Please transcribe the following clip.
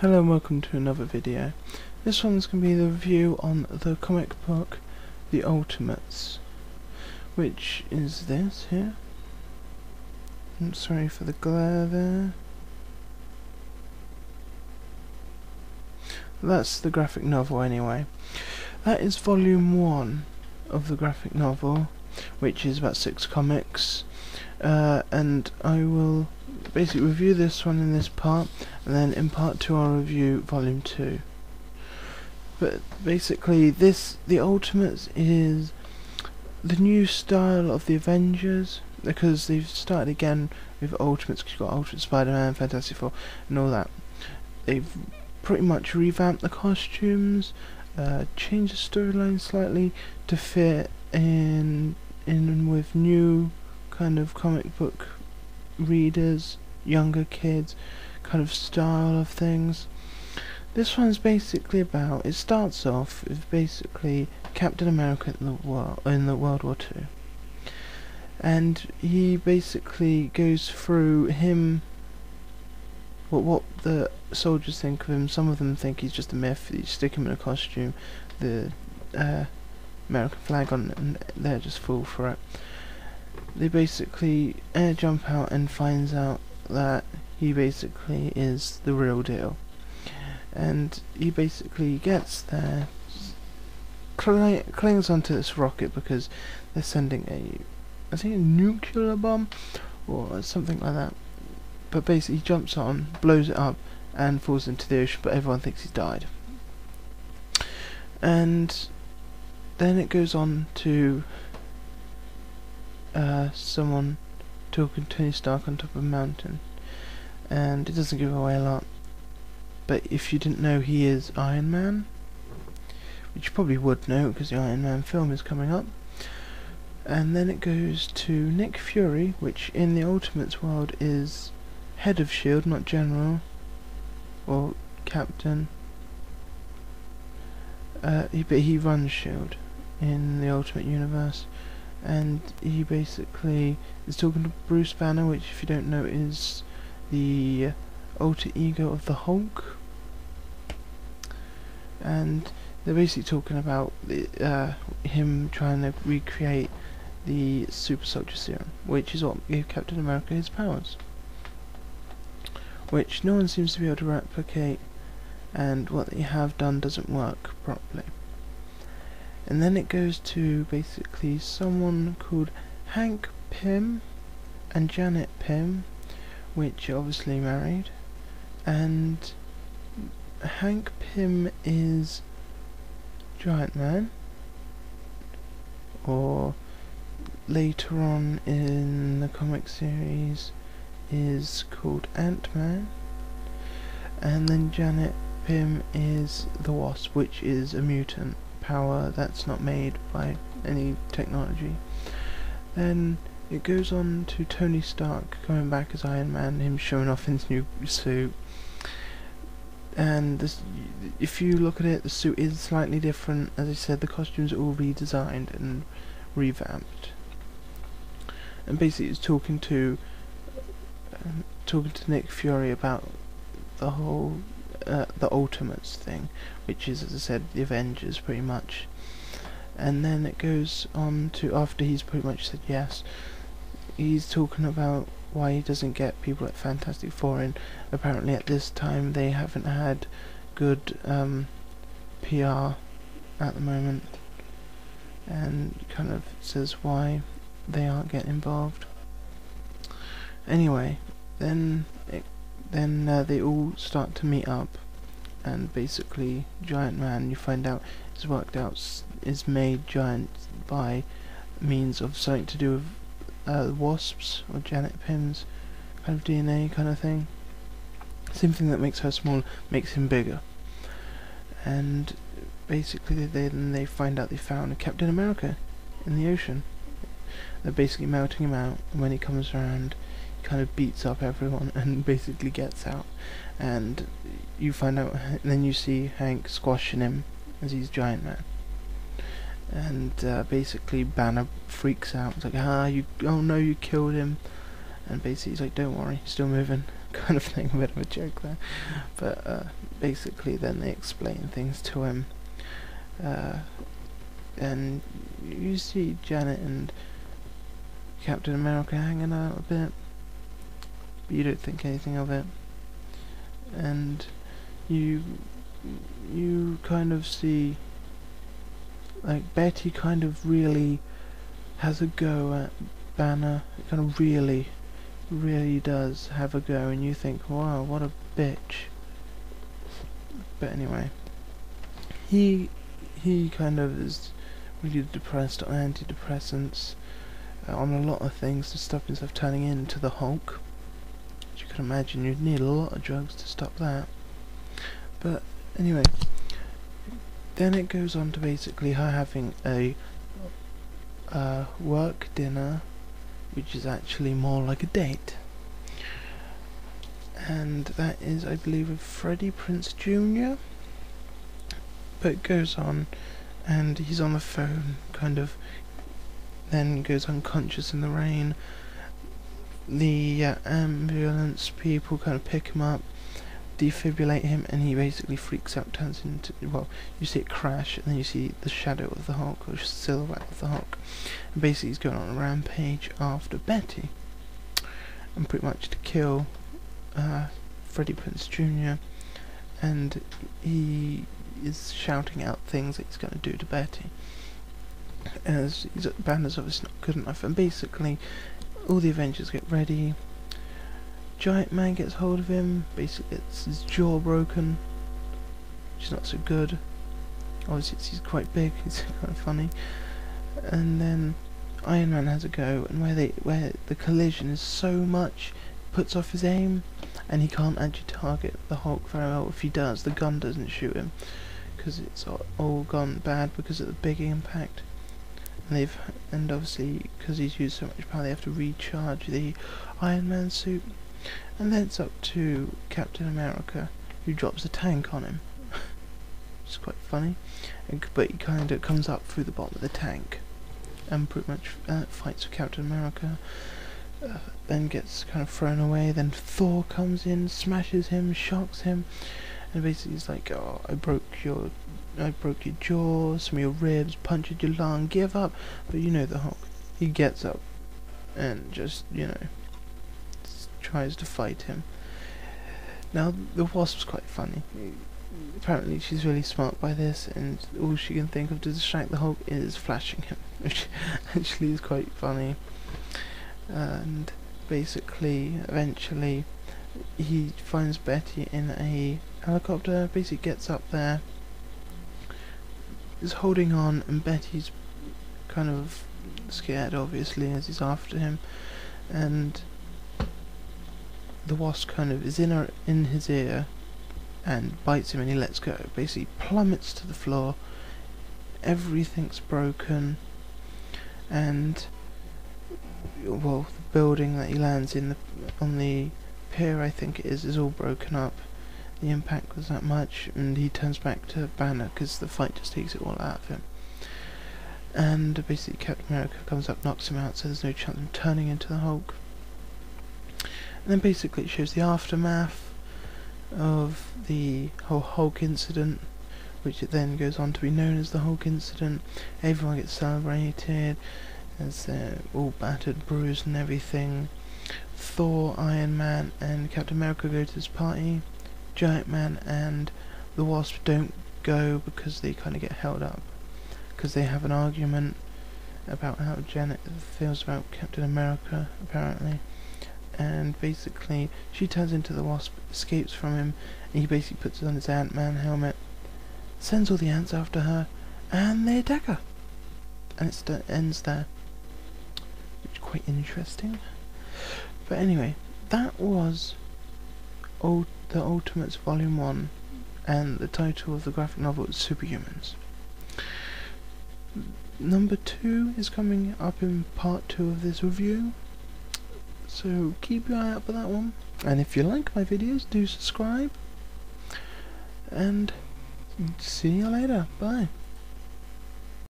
Hello and welcome to another video. This one's going to be the review on the comic book The Ultimates, which is this here. I'm sorry for the glare there. That's the graphic novel anyway. That is volume 1 of the graphic novel, which is about 6 comics, and I will basically review this one in this part, and then in part 2 I'll review volume 2. But basically The Ultimates is the new style of the Avengers, because they've started again with Ultimates, because you've got Ultimate Spider-Man, Fantastic Four and all that. They've pretty much revamped the costumes, changed the storyline slightly to fit in with new kind of comic book readers, younger kids kind of style of things. This one's basically about, it starts off with basically Captain America in the World War II, and he basically goes through him, what the soldiers think of him. Some of them think he's just a myth. You stick him in a costume, the American flag on it, and they're just fool for it. They basically jump out and finds out that he basically is the real deal, and he basically gets there, clings onto this rocket because they're sending I think a nuclear bomb or something like that. But basically he jumps on, blows it up and falls into the ocean, but everyone thinks he's died. And then it goes on to someone talking to Tony Stark on top of a mountain, and it doesn't give away a lot, but if you didn't know, he is Iron Man, which you probably would know because the Iron Man film is coming up. And then it goes to Nick Fury, which in the Ultimates world is head of S.H.I.E.L.D., not general or captain. But he runs S.H.I.E.L.D. in the Ultimate Universe, and he basically is talking to Bruce Banner, which, if you don't know, is the alter ego of the Hulk. And they're basically talking about him trying to recreate the Super Soldier Serum, which is what gave Captain America his powers, which no one seems to be able to replicate, and what they have done doesn't work properly. And then it goes to basically someone called Hank Pym and Janet Pym, which are obviously married, and Hank Pym is Giant Man, or later on in the comic series is called Ant-Man, and then Janet Pym is the Wasp, which is a mutant power that's not made by any technology. Then it goes on to Tony Stark coming back as Iron Man, him showing off his new suit. And this, if you look at it, the suit is slightly different. As I said, the costumes are all redesigned and revamped. And basically it's talking to Nick Fury about the whole the Ultimates thing, which is, as I said, the Avengers pretty much. And then it goes on to, after he's pretty much said yes, he's talking about why he doesn't get people like Fantastic Four in. Apparently at this time they haven't had good PR at the moment, and kind of says why they aren't getting involved. Anyway, then they all start to meet up, and basically Giant Man, you find out, is made giant by means of something to do with Wasps or Janet Pym's kind of DNA kind of thing. Same thing that makes her small makes him bigger. And basically they find out they found Captain America in the ocean. They're basically melting him out, and when he comes around he kind of beats up everyone and basically gets out. And you find out, and then you see Hank squashing him as he's Giant Man. And basically Banner freaks out. It's like, oh no, you killed him. And basically he's like, don't worry, he's still moving. kind of thing, a bit of a joke there. But basically then they explain things to him. And you see Janet and Captain America hanging out a bit, but you don't think anything of it. And you kind of see, like, Betty kind of really has a go at Banner, kind of really does have a go, and you think, wow, what a bitch. But anyway, he kind of is really depressed on antidepressants, on a lot of things to stop himself turning into the Hulk. As you can imagine, you'd need a lot of drugs to stop that. But anyway, then it goes on to basically her having a work dinner, which is actually more like a date. And that is, I believe, with Freddie Prinze Jr. But it goes on, and he's on the phone, kind of, then goes unconscious in the rain. The ambulance people kind of pick him up, defibrillate him, and he basically freaks out, turns into, well, you see it crash, and then you see the shadow of the Hulk, or silhouette of the Hulk, and basically he's going on a rampage after Betty, and pretty much to kill Freddie Prinze Jr., and he is shouting out things that he's going to do to Betty, as Banner's obviously not good enough. And basically all the Avengers get ready. Giant Man gets hold of him, basically gets his jaw broken, which is not so good. Obviously he's quite big, he's kind of funny. And then Iron Man has a go, and where the collision is so much, puts off his aim, and he can't actually target the Hulk very well. If he does, the gun doesn't shoot him, because it's all gone bad because of the big impact. And obviously, because he's used so much power, they have to recharge the Iron Man suit. And then it's up to Captain America, who drops a tank on him. It's quite funny, but he kind of comes up through the bottom of the tank, and pretty much fights with Captain America. Then gets kind of thrown away. Then Thor comes in, smashes him, shocks him, and basically he's like, "Oh, I broke your jaw, some of your ribs, punctured your lung, give up." But you know the Hulk, he gets up and just, tries to fight him. Now the Wasp's quite funny. Apparently she's really smart by this, and all she can think of to distract the Hulk is flashing him, which actually is quite funny. And basically, eventually, he finds Betty in a helicopter, basically gets up there, is holding on, and Betty's kind of scared, obviously, as he's after him, and the Wasp kind of is in his ear, and bites him, and he lets go, basically plummets to the floor, everything's broken, and well, the building that he lands in on the pier, I think it is all broken up. The impact was that much, and he turns back to Banner because the fight just takes it all out of him. And basically Captain America comes up, knocks him out, so there's no chance of him turning into the Hulk. And then basically it shows the aftermath of the whole Hulk incident, which it then goes on to be known as the Hulk incident. Everyone gets celebrated as they're all battered, bruised and everything. Thor, Iron Man and Captain America go to this party. Giant Man and the Wasp don't go because they kind of get held up, because they have an argument about how Janet feels about Captain America, apparently. And basically she turns into the Wasp, escapes from him, and he basically puts on his Ant-Man helmet, sends all the ants after her, and they attack her. And it ends there, which is quite interesting. But anyway, that was The Ultimates Volume 1, and the title of the graphic novel is Superhumans. Number 2 is coming up in part 2 of this review, so keep your eye out for that one. And if you like my videos, do subscribe, and see you later. Bye.